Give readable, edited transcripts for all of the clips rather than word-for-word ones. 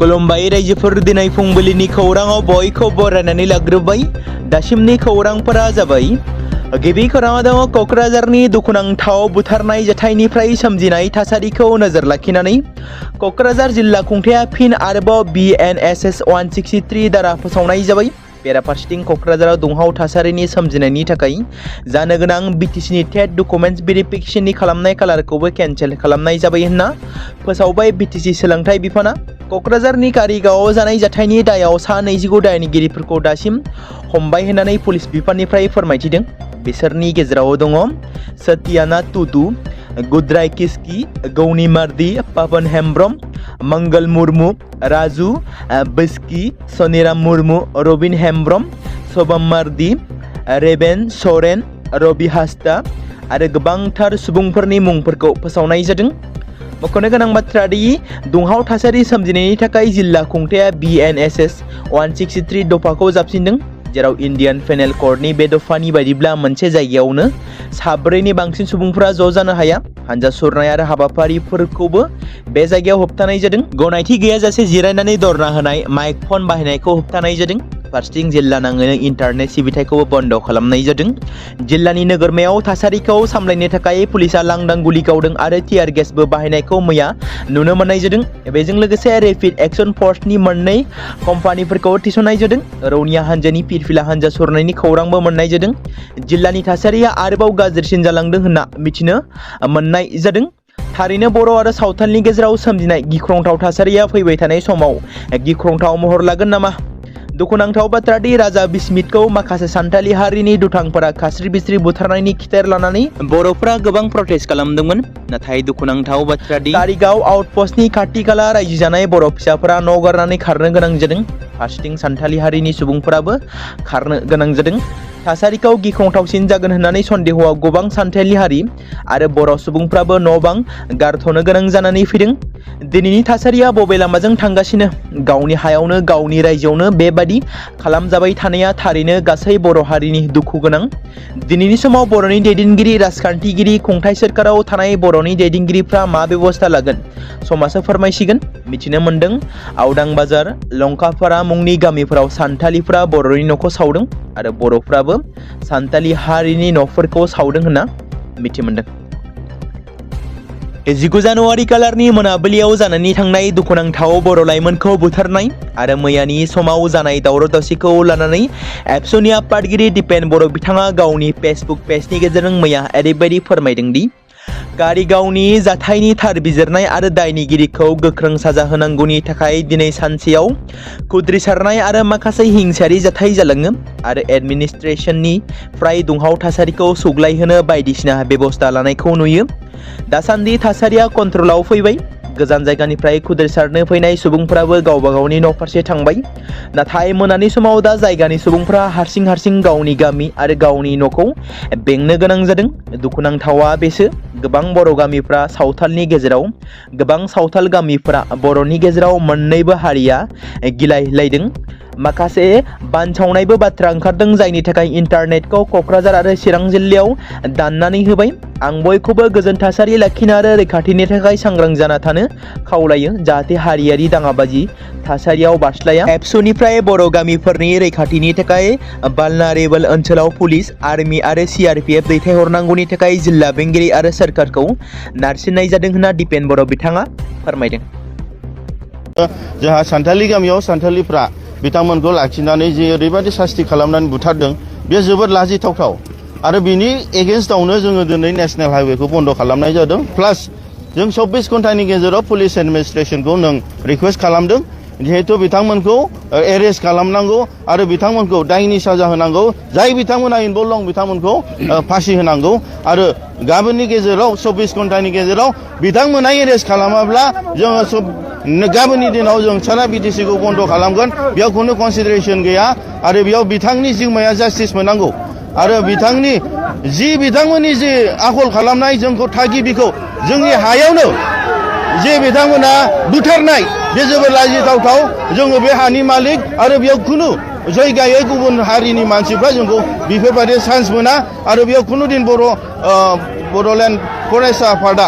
खुलुमबाय रायजोफोर दिनै फुंबिलिनि खौराङाव बयखौ बरायनानै लाग्रोबाय। दासिमनि खौरांफोरा जाबाय। गिबि खौराङाव दङ क'क्राझारनि दुखुनांथाव बुथारनाय जाथायनिफ्राय सोमजिनाय थासारिखौ नोजोर लाखिनानै क'क्राझार जिल्ला खुंथाया फिन आरोबाव BNSS 163 दारा फोसावनाय जाबाय। बेराफारसेथिं क'क्राझाराव दुंहाव थासारिनि सोमजिनायनि थाखाय जानो गोनां BTCनि टेट डकुमेन्ट्स भेरिफिकेशननि खालामनाय खालारखौबो केन्सेल खालामनाय जाबाय होनना फोसावबाय BTC सोलोंथाइ बिफाना। क'क्राझारनि कारिगावआव जानाय जाथायनि दायाव सा 29 दायनिगिरिफोरखौ दासिम हमबाय होननानै पुलिस बिफाननिफ्राय फोरमायथिदों। बिसोरनि गेजेराव दङ सत्याना टुटु, गुद्राय किस्कि, गौनी मार्दी, पावन हेम्ब्रम, मंगल मुर्मु, राजु बिस्कि, सनीराम मुर्मु, रबिन हेम्ब्रम, शोभम मार्दी, रेबेन सोरेन, रबि हास्ता आरो गोबांथार सुबुंफोरनि मुंफोरखौ फोसावनाय जादों। मख'नो गोनां बाथ्रा दि दुंहाव थासारि सोमजिनायनि थाखाय जिल्ला खुंथाया BNSS 163 दफाखौ जाबसिनदों, जेराव इन्डियान पेनेल कर्डनि बे दफानि बायदिब्ला मोनसे जायगायावनो साब्रैनि बांसिन सुबुंफोरा ज' जानो हाया। हानजा सुरनाय आरो हाबाफारिफोरखौबो बे जायगायाव होबथानाय जादों। गनायथि गैयाजासे जिरायनानै धरना होनाय, माइक फन बाहायनायखौ होबथानाय जादों। फारसेथिं जिल्ला नाङैनो इन्टारनेट सिबिथायखौबो बन्द खालामनाय जादों। जिल्लानि नोगोरमायाव थासारिखौ सामलायनो थाखाय पुलिसा लांदां गुलि गावदों आरो टियार गेसबो बाहायनायखौ मैया नुनो मोननाय जादों। बेजों लोगोसे रेपिड एक्सन फर्सनि मोननै कम्पानिफोरखौ थिसननाय जादों। रौनिया हानजानि फिरफिला हानजा सुरनायनि खौरांबो मोननाय जादों। जिल्लानि थासारिया आरोबाव गाज्रिसिन जालांदों होनना मिथिनो मोननाय जादों। थारैनो बर' आरो सावथालनि गेजेराव सोमजिनाय गिख्रंथाव थासारिया फैबाय थानाय समाव गिख्रंथाव महर लागोन नामा? दुखुनांथाव बाथ्रा दि राजा बिस्मितखौ माखासे सानथालि हारिनि दुथांफोरा खास्रि बिस्रि बुथारनायनि खिथेर लानानै बर'फ्रा गोबां प्रटेस्ट खालामदोंमोन। नाथाय दुखुनांथाव बाथ्रा दि कारिगाव आउटपस्टनि खाथि खाला रायजो जानाय बर' फिसाफोरा न' गारनानै खारनो गोनां जादों। फारसेथिं सानथालि हारिनि सुबुंफोराबो खारनो गोनां जादों। थासारिखौ गिख्रंथावसिन जागोन होननानै सन्देहआव गोबां सानथालि हारि आरो बर' सुबुंफ्राबो न' बां गारथ'नो गोनां जानानै फैदों। दिनैनि थासारिया बबे लामाजों थांगासिनो? गावनि हायावनो गावनि रायजोआवनो बेबादि खालामजाबाय थानाया थारैनो गासै बर' हारिनि दुखु गोनां। दिनैनि समाव बर'नि दैदेनगिरि, राजखान्थिगिरि, खुंथाइ सोरखाराव थानाय बर'नि दैदेनगिरिफ्रा मा बेबस्था लागोन समाजआ फोरमायसिगोन। मिथिनो मोन्दों आवदां बाजार, लंकापारा मुंनि गामिफोराव सानथालिफ्रा बर'नि न'खौ सावदों आरो बर'फ्राबो सानथालि हारिनि न'फोरखौ सावदों होनना मिथिमोन्दों। 19 जानुवारि खालारनि मोनाबिलियाव जानानै थांनाय दुखुनांथाव बर' लाइमोनखौ बुथारनाय आरो मैयानि समाव जानाय दावराव दावसिखौ लानानै एबसुनि आफादगिरि दिपेन बर' बिथाङा गावनि फेसबुक पेजनि गेजेरजों मैया ओरैबायदि फोरमायदों दि कारिगावनि जाथायनि थार बिजिरनाय आरो दायनिगिरिखौ गोख्रों साजा होनांगौनि थाखाय दिनै सानसेयाव खुद्रिसारनाय आरो माखासे हिंसायारि जाथाय जालाङो आरो एडमिनिस्ट्रेशननिफ्राय दुंहाव थासारिखौ सुग्लायहोनो बायदिसिना बेबस्था लानायखौ नुयो। दासान्दि थासारिया कन्ट्रलाव फैबाय। गोजान जायगानिफ्राय खुद्रिसारनो फैनाय सुबुंफोराबो गावबा गावनि न' फारसे थांबाय। नाथाय मोनानि समाव दा जायगानि सुबुंफोरा हारसिं हारसिं गावनि गामि आरो गावनि न'खौ बेंनो गोनां जादों। दुखुनांथावा बेसो गोबां बर' गामिफ्रा सावथालनि गेजेराव गोबां सावथाल गामिफोरा बर'नि गेजेराव मोननैबो हारिया गिलायलायदों। माखासे बानसावनायबो बाथ्रा ओंखारदों, जायनि थाखाय इन्टारनेटखौ क'क्राझार आरो चिरां जिल्लायाव दाननानै होबाय। आं बयखौबो गोजोन थासारि लाखिनो आरो रैखाथिनि थाखाय सांग्रां जाना थानो खावलायो, जाहाथे हारियारि दाङाबाजि थासारियाव बारस्लाया। एबसुनिफ्राय बर' गामिफोरनि रैखाथिनि थाखाय भालनारेबल ओनसोलाव पुलिस, आर्मि आरो CRPF दैथायहरनांगौनि थाखाय जिल्ला बेंगिरि आरो सोरखारखौ नारसिननाय जादों होनना दिपेन बर' बिथाङा फोरमायदों। जोंहा सानथालि गामियाव सानथालिफ्रा बिथांमोनखौ लाखिनानै जे ओरैबायदि सास्ति खालामनानै बुथारदों, बे जोबोद लाजिथावथाव आरो बिनि एगेन्स्टआवनो जोङो दिनै नेशनेल हाइवेखौ बन्द खालामनाय जादों। प्लास जों 24 घन्टानि गेजेराव पुलिस एडमिनिस्ट्रेसनखौ नों रिकुवेस्ट खालामदों, जिहेतु बिथांमोनखौ एरेस्ट खालामनांगौ आरो बिथांमोनखौ दायनि साजा होनांगौ। जाय बिथांमोना इनभल्भ दं बिथांमोनखौ फासि होनांगौ आरो गाबोननि गेजेराव 24 घन्टानि गेजेराव बिथांमोना एरेस्ट खालामाब्ला जोङो गाबोननि दिनाव जों सारा BTCखौ बन्द खालामगोन। बेयाव खुनु कनसिडारेसन गैया आरो बेयाव बिथांनि जिउमाया जास्टिस मोननांगौ आरो बिथांमोननि जे आखल खालामनाय जोंखौ थागिबिखौ जोंनि हायावनो जे बिथांमोना बुथारनाय, बे जोबोद लाजिथावथाव। जोङो बे हानि मालिक आरो बेयाव खुनु जायगायै गुबुन हारिनि मानसिफ्रा जोंखौ बेफोरबायदि चान्स मोना आरो बेयाव खुनु दिन बड'लेण्ड फरायसा आफादा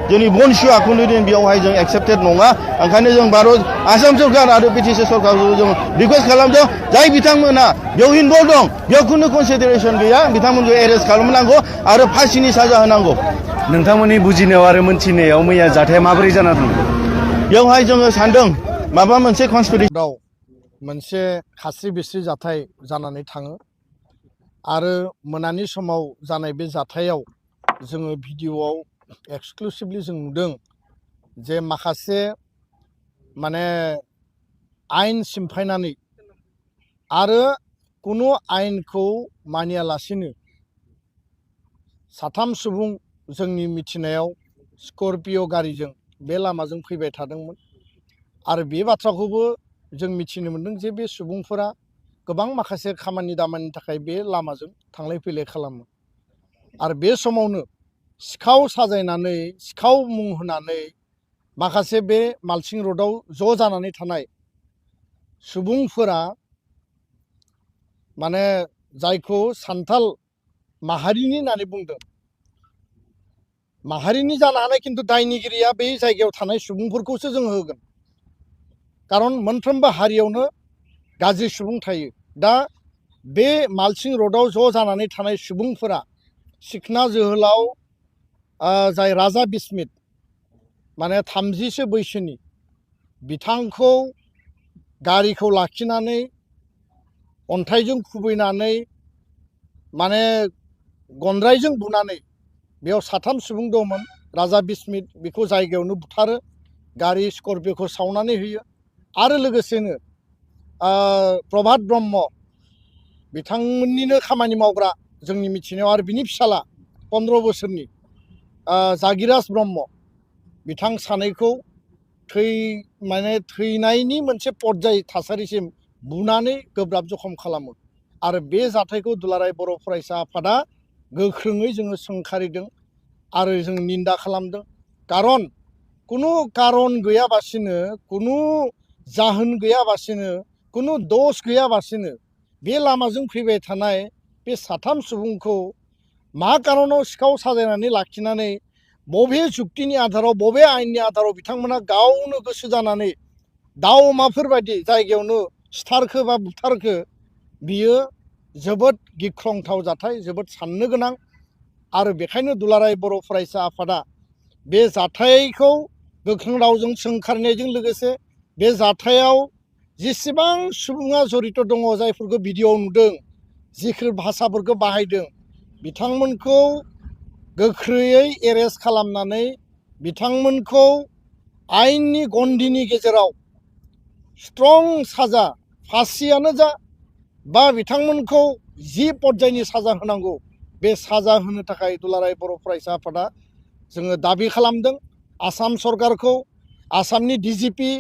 जोंनि बनसु आखुनि दिन बेयावहाय जों एक्सेप्टेड नङा ओंखायनो जों भारत आसाम सरकार आरो बिटिसि सरकारखौ जों रिकुवेस्ट खालामदों जाय बिथांमोना बेयाव इनभल्भ दं बेयाव खुनु कनसिडारेसन गैया बिथांमोनखौ एरेस्ट खालामनांगौ आरो फासिनि साजा होनांगौ नोंथांमोननि बुजिनायाव आरो मोनथिनायाव मैया जाथाया माबोरै जाना दं बेयावहाय जोङो सानदों माबा मोनसे कनस्पिरेसि मोनसे खास्रि बिस्रि जाथाय जानानै थाङो आरो मोनानि समाव जानाय बे जाथायाव जोङो भिडिअआव एक्सक्लुसिभलि जों नुदों जे माखासे माने आयेन सिमफायनानै आरो कुनु आयेनखौ मानियालासिनो साथाम सुबुं जोंनि मिथिनायाव स्कर्पिय' गारिजों बे लामाजों फैबाय थादोंमोन आरो बे बाथ्राखौबो जों मिथिनो मोनदों जे बे सुबुंफोरा गोबां माखासे खामानि दामानिनि थाखाय बे लामाजों थांलाय फैलाय खालामो आरो बे समावनो सिखाव साजायनानै सिखाव मुं होनानै माखासे बे मालसिं रडआव ज' जानानै थानाय सुबुंफोरा माने जायखौ सान्थाल माहारिनि होननानै बुंदों माहारिनि जानो हानाय खिन्थु दायनिगिरिया बै जायगायाव थानाय सुबुंफोरखौसो जों होगोन खारन मोनफ्रोमबो हारियावनो गाज्रि सुबुं थायो दा बे मालसिं रडआव ज' जानानै थानाय सुबुंफोरा सिखना जोहोलाव जाय राजा बिस्मित माने 30सो बैसोनि बिथांखौ गारिखौ लाखिनानै अन्थाइजों खुबैनानै माने गनद्रायजों बुनानै बेयाव साथाम सुबुं दंमोन राजा बिस्मित बेखौ जायगायावनो बुथारो गारि स्कर्पिय'खौ सावनानै होयो आरो लोगोसेनो प्रभात ब्रह्म बिथांमोननिनो खामानि मावग्रा जोंनि मिथिनायाव आरो बिनि फिसाला 15 बोसोरनि जागिराज ब्रह्म बिथां सानैखौ थैनायनि मोनसे पर्याय थासारिसिम बुनानै गोब्राब जखम खालामो आरो बे जाथायखौ दुलाराय बर' फरायसा आफादा गोख्रोङै जोङो सोंखारिदों आरो जों निन्दा खालामदों खारन कुनु कारन गैयाबासिनो कुनु जाहोन गैयाबासिनो कुनु दोष गैयाबासिनो बे लामाजों फैबाय थानाय बे साथाम सुबुंखौ मा कारनाव सिखाव साजायनानै लाखिनानै बबे जुक्तिनि आधाराव बबे आयेननि आधाराव बिथांमोना गावनो गोसो जानानै दाउ अमाफोरबायदि जायगायावनो सिथारखो बा बुथारखो बियो जोबोद गिख्रंथाव जाथाय जोबोद साननो गोनां आरो बेखायनो दुलाराय बर' फरायसा आफादा बे जाथायखौ गोख्रों रावजों सोंखारिनायजों लोगोसे बे जाथायाव जेसेबां सुबुङा जड़ित दङ जायफोरखौ भिडिअआव नुदों जिखिनि भाषाफोरखौ बाहायदों बिथांमोनखौ गोख्रैयै एरेस्ट खालामनानै बिथांमोनखौ आयेननि गन्डिनि गेजेराव स्ट्रं साजा फासियानो जा बा बिथांमोनखौ जि पर्यायनि साजा होनांगौ बे साजा होनो थाखाय दुलाराय बर' फरायसा आफादा जोङो दाबि खालामदों आसाम सरकारखौ आसामनि डिजिपि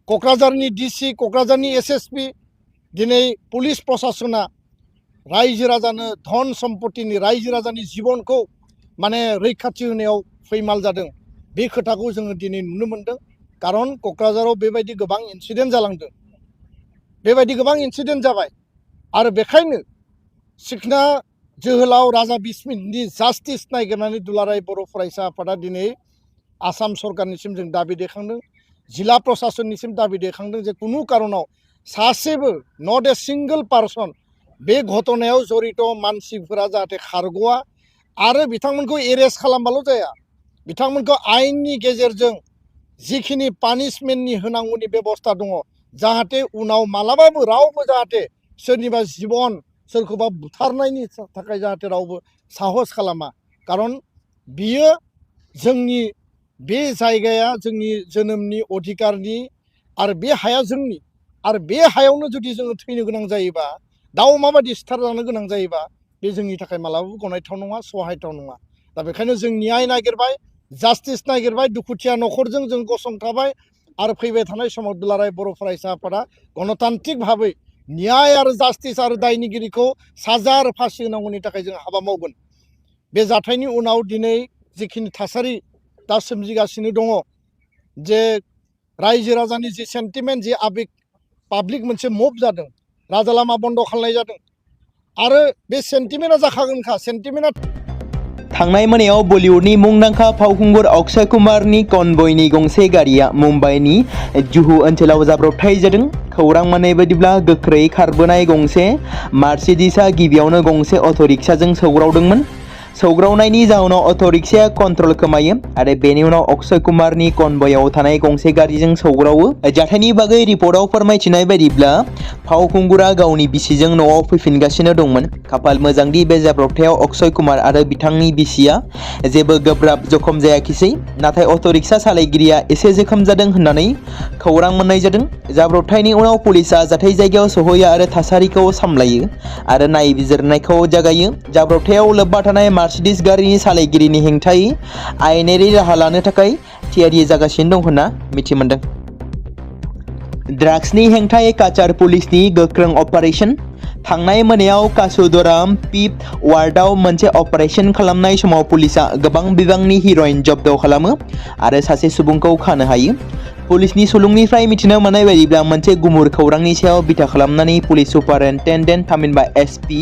क'क्राझारनि डिसि क'क्राझारनि एसएसपि दिनै पुलिस प्रशासना रायजो राजानो धन सम्पतिनि रायजो राजानि जिबनखौ माने रैखाथि होनायाव फैमाल जादों बे खोथाखौ जोङो दिनै नुनो मोनदों खारन क'क्राझाराव बेबायदि गोबां इनसिडेन्ट जालांदों बेबायदि गोबां इनसिडेन्ट जाबाय आरो बेखायनो सिखना जोहोलाव राजा बिस्मितनि जास्टिस नागिरनानै दुलाराय बर' फरायसा आफादा दिनै आसाम सरकारनिसिम जों दाबि दैखांदों जिल्ला प्रशासननिसिम दाबि दैखांदों जे कुनु कारनाव सासेबो नट ए सिंगल पार्सन बे घटनायाव जड़ित मानसिफोरा जाहाथे खारग'आ आरो बिथांमोनखौ एरेस्ट खालामबाल' जाया बिथांमोनखौ आयेननि गेजेरजों जिखिनि पानिशमेन्टनि होनांगौनि बेबस्था दङ जाहाथे उनाव मालाबाबो रावबो जाहाथे सोरनिबा जिबन सोरखौबा बुथारनायनि थाखाय जाहाथे रावबो साहस खालामा खारन बियो जोंनि बे जायगाया जोंनि जोनोमनि अधिकारनि आरो बे हाया जोंनि आरो बे हायावनो जुदि जोङो थैनो गोनां जायोबा दाउ अमाबायदि सिथारजानो गोनां जायोबा बे जोंनि थाखाय मालाबाबो गनायथाव नङा सहायथाव नङा दा बेखायनो जों न्याय नागिरबाय जास्टिस नागिरबाय दुखुथिया न'खरजों जों गसंथाबाय आरो फैबाय थानाय समाव दुलाराय बर' फरायसा आफादा गणतान्त्रिक भाबै न्याय आरो जास्टिस आरो दायनिगिरिखौ साजा आरो फासि होनांगौनि थाखाय जों हाबा मावगोन बे जाथायनि उनाव दिनै जिखिनि थासारि दा सोमजिगासिनो दङ जे रायजो राजानि जि सेन्टिमेन्ट जि आबेग पाब्लिक मोनसे मुभ जादों राजा लामा बन्द खालामनाय जादों आरो बे सेन्टिमेन्टआ जाखागोनखा सेन्टिमेन्टआ थांनाय मोनायाव बलिउडनि मुंदांखा फावखुंगुर अक्षय कुमारनि कनभयनि गंसे गारिया मुम्बाइनि जुहु ओनसोलाव जाब्रबथाय जादों। खौरां मोननाय बायदिब्ला गोख्रै खारबोनाय गंसे मार्सिडिसआ गिबियावनो गंसे अट' रिक्साजों सौग्रावदोंमोन। सौग्रावनायनि जाहोनाव अट' रिक्साया कन्ट्रल खोमायो आरो बेनि उनाव अक्षय कुमारनि कनभयआव थानाय गंसे गारिजों सौग्रावो। जाथायनि बागै रिपर्टआव फोरमायथिनाय बायदिब्ला फावखुंगुरा गावनि बिसिजों न'आव फैफिनगासिनो दंमोन। खाफाल मोजांदि बे जाब्रबथायाव अक्षय कुमार आरो बिथांनि बिसिया जेबो गोब्राब जखम जायाखिसै, नाथाय अट' रिक्सा सालायगिरिया एसे जोखोम जादों होननानै खौरां मोननाय जादों। जाब्रबथायनि उनाव पुलिसआ जाथाय जायगायाव सौहैयो आरो थासारिखौ सामलायो आरो नायबिजिरनायखौ जागायो। जाब्रबथायाव लोब्बा थानाय मार्सिडिस गारिनि सालायगिरिनि हेंथायै आयेनारि राहा लानो थाखाय थियारि जागासिनो दं होनना मिथिमोनदों। ड्राग्सनि हेंथायै काचार पुलिसनि गोख्रों अपारेशन। थांनाय मोनायाव कासुदराम पिप वार्डआव मोनसे अपारेशन खालामनाय समाव पुलिसआ गोबां बिबांनि हिर'इन जब्द खालामो आरो सासे सुबुंखौ खानो हायो। पुलिसनि सुलुंनिफ्राय मिथिनो मोननाय बायदिब्ला मोनसे गुमुर खौरांनि सायाव बिथा खालामनानै पुलिस सुपारिनटेन्डेन्ट थामहिनबा एसपि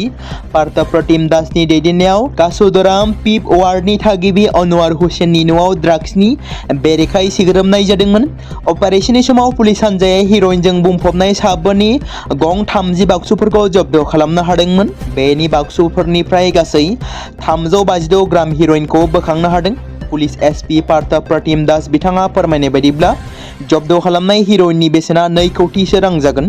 पार्थप्रतिम दासनि दैदेननायाव कासुदराम पिप वार्डनि थागिबि अनवार हुसेननि न'आव ड्राग्सनि बेरेखायै सिग्रोमनाय जादोंमोन। अपारेशननि समाव पुलिस हान्जाया हिर'इनजों बुंफबनाय साबोननि गं 30 बाक्सुफोरखौ जब्द खालामनो हादोंमोन। बेनि बाक्सुफोरनिफ्राय गासै 356 ग्राम हिर'इनखौ बोखांनो हादों। पुलिस एसपि पार्थप्रतिम दास बिथाङा फोरमायनाय बायदिब्ला जब्द खालामनाय हिर'इननि बेसेना 2 कौटिसो रां जागोन।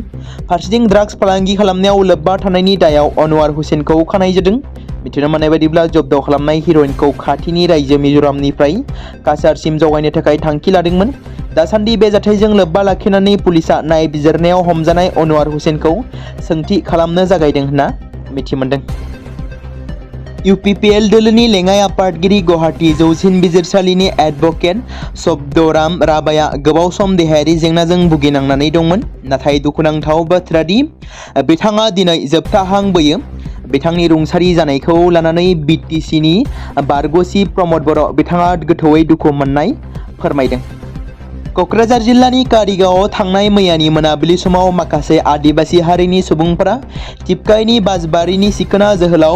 फारसेथिं ड्राग्स फालांगि खालामनायाव लोब्बा थानायनि दायाव अनवार हुसेनखौ खानाय जादों। मिथिनो मोननाय बायदिब्ला जब्द खालामनाय हिर'इनखौ खाथिनि रायजो मिज'रामनिफ्राय काछारसिम जगायनो थाखाय थांखि लादोंमन। दासान्दि बे जाथायजों लोब्बा लाखिनानै पुलिसआ नायबिजिरनायाव हमजानाय अनवार हुसेनखौ सोंथि खालामनो जागायदों होनना मिथिमोनदों। इउपिपिएल दोलोनि लेङाइ आफादगिरि गुवाहाटी जौसिन बिजिरसालिनि एडभकेट शब्दराम राभाया गोबाव सम देहायारि जेंनाजों भुगिनांनानै दंमोन। नाथाय दुखुनांथाव बाथ्रा दि बिथाङा दिनै जोबथा हां बोयो। बिथांनि रुंसारि जानायखौ लानानै बिटिसिनि बारग'सि प्रमद बर' बिथाङा गोथौयै दुखु मोननाय फोरमायदों। क'क्राझार जिल्लानि कारिगावआव थांनाय मैयानि मोनाबिलि समाव माखासे आदिबासि हारिनि सुबुंफोरा टिपकाइनि बासबारिनि सिखोना जोहोलाव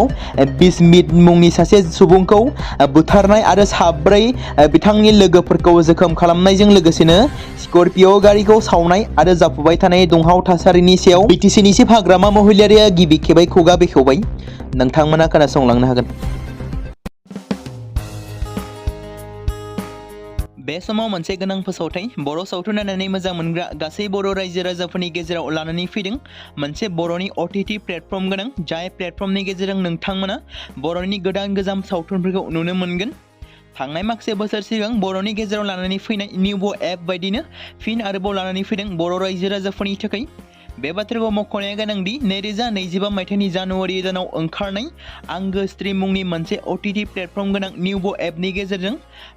बिस्मित मुंनि सासे सुबुंखौ बुथारनाय आरो 4 बिथांनि लोगोफोरखौ जोखोम खालामनायजों लोगोसेनो स्कर्पिय' गारिखौ सावनाय आरो जाफुबाय थानाय दुंहाव थासारिनि सायाव बिटिसिनि चिफ हाग्रामा महिलारिया गिबि खेबै खुगा बेखेवबाय। नोंथांमोना खोनासंलांनो हागोन। बे समाव मोनसे गोनां फोसावथाय बर' सावथुन नायनानै मोजां मोनग्रा गासै बर' रायजो राजाफोरनि गेजेराव लानानै फैदों मोनसे बर'नि OTT प्लेटफर्म गोनां, जाय प्लेटफर्मनि गेजेरजों नोंथांमोना बर'नि गोदान सावथुनफोरखौ नुनो मोनगोन। थांनाय माखासे बोसोर सिगां बर'नि गेजेराव लानानै फैनाय निउबो एप बायदिनो फिन आरोबाव लानानै फैदों बर' रायजो राजाफोरनि थाखाय। बे बाथ्राखौ मख'नाया गोनांदि 2025 मायथाइनि जानुवारि दानाव ओंखारनाय आंगो स्ट्रिम मुंनि मोनसे OTT प्लेटफर्म गोनां निउबो एपनि गेजेरजों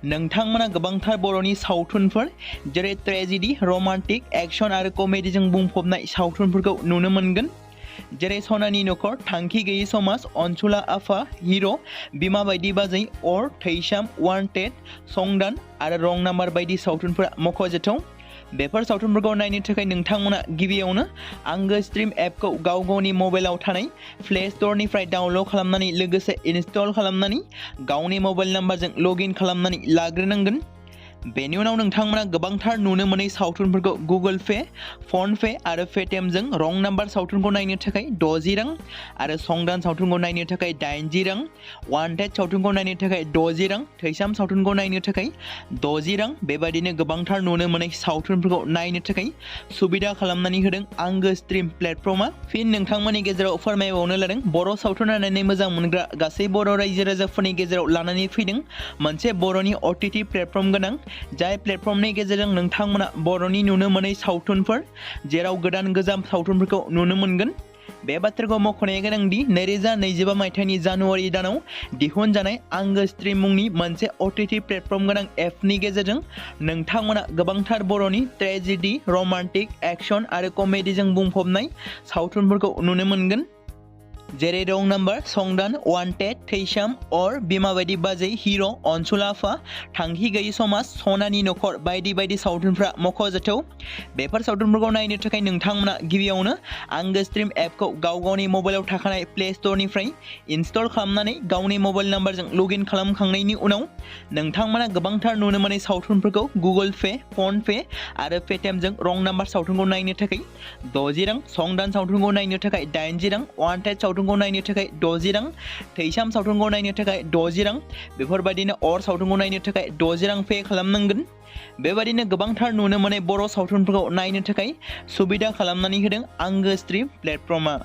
नोंथांमोना गोबांथार बर'नि सावथुनफोर जेरै ट्रेजेडि, रमान्टिक, एक्शन आरो कमेडिजों बुंफबनाय सावथुनफोरखौ नुनो मोनगोन। जेरै सनानि नखर, थांखि गैयै समाज, अनसुला आफा, हिर', बिमा बायदि बाजै, अर, थैसाम, वान्टेड, संदान आरो रं नाम्बार बायदि सावथुनफोरा मख'जाथाव। बेफोर सावथुनफोरखौ नायनो थाखाय नोंथांमोना गिबियावनो आंगो स्ट्रिम एपखौ गावनि मबाइलाव थानाय प्ले स्ट'रनिफ्राय डाउनल'ड खालामनानै लोगोसे इनस्टल खालामनानै गावनि मबाइल नाम्बारजों लगइन खालामनानै लाग्रोनांगोन। बेनि उनाव नोंथांमोना गोबांथार नुनो मोनै सावथुनफोरखौ गुगोल पे, फन पे आरो पेटिएमजों रं नाम्बार सावथुनखौ नायनो थाखाय 60 रां आरो संदान सावथुनखौ नायनो थाखाय 80 रां, वान्टेड सावथुनखौ नायनो थाखाय 60 रां, थैसाम सावथुनखौ नायनो थाखाय 60 रां बेबायदिनो गोबांथार नुनो मोनै सावथुनफोरखौ नायनो थाखाय सुबिदा खालामनानै होदों आंगो स्ट्रिम प्लेटफर्मा। फिन नोंथांमोननि गेजेराव फोरमायबावनो लादों बर' सावथुन नायनानै मोजां मोनग्रा गासै बर' रायजो राजाफोरनि गेजेराव लानानै फैदों मोनसे बर'नि OTT प्लेटफर्म गोनां, जाय प्लेटफर्मनि गेजेरजों नोंथांमोना बर'नि नुनो मोनै सावथुनफोर जेराव गोदान गोजाम सावथुनफोरखौ नुनो मोनगोन। बे बाथ्राखौ मख'नाया गोनांदि 2025 मायथाइनि जानुवारि दानाव दिहुनजानाय आंगो स्ट्रिम मुंनि मोनसे OTT प्लेटफर्म गोनां एपनि गेजेरजों नोंथांमोना गोबांथार बर'नि ट्रेजेडि, रमान्टिक, एक्शन आरो कमेडिजों बुंफबनाय सावथुनफोरखौ नुनो मोनगोन। जेरै रं नाम्बार संदान वान्टेड थैसाम अर बिमा बायदि बाजै हिर' अनसुलाफा थांखि गैयि समाज सनानि नखर बायदि बायदि सावथुनफ्रा मख'जाथाव। बेफोर सावथुनफोरखौ नायनो थाखाय नोंथांमोना गिबियावनो आंगो स्ट्रिम एपखौ गाव गावनि मबाइलाव थाखानाय प्ले स्ट'रनिफ्राय इनस्टल खालामनानै गावनि मबाइल नाम्बारजों लगइन खालामखांनायनि उनाव नोंथांमोना गोबांथार नुनो मोनै सावथुनफोरखौ गुगोल पे, फन पे आरो पेटिएमजों रं नाम्बार सावथुनखौ नायनो थाखाय 60 रां, संदान सावथुनखौ नायनो थाखाय 80 रां, वान्टेड सावथुनखौ नायनो थाखाय 60 रां, थैसाम सावथुनखौ नायनो थाखाय 60 रां, बेफोरबायदिनो अर सावथुनखौ नायनो थाखाय 60 रां पे खालामनांगोन। बेबायदिनो गोबांथार नुनो मोनै बर' सावथुनफोरखौ नायनो थाखाय सुबिदा खालामनानै होदों आंगो स्ट्रिम प्लेटफर्मआ।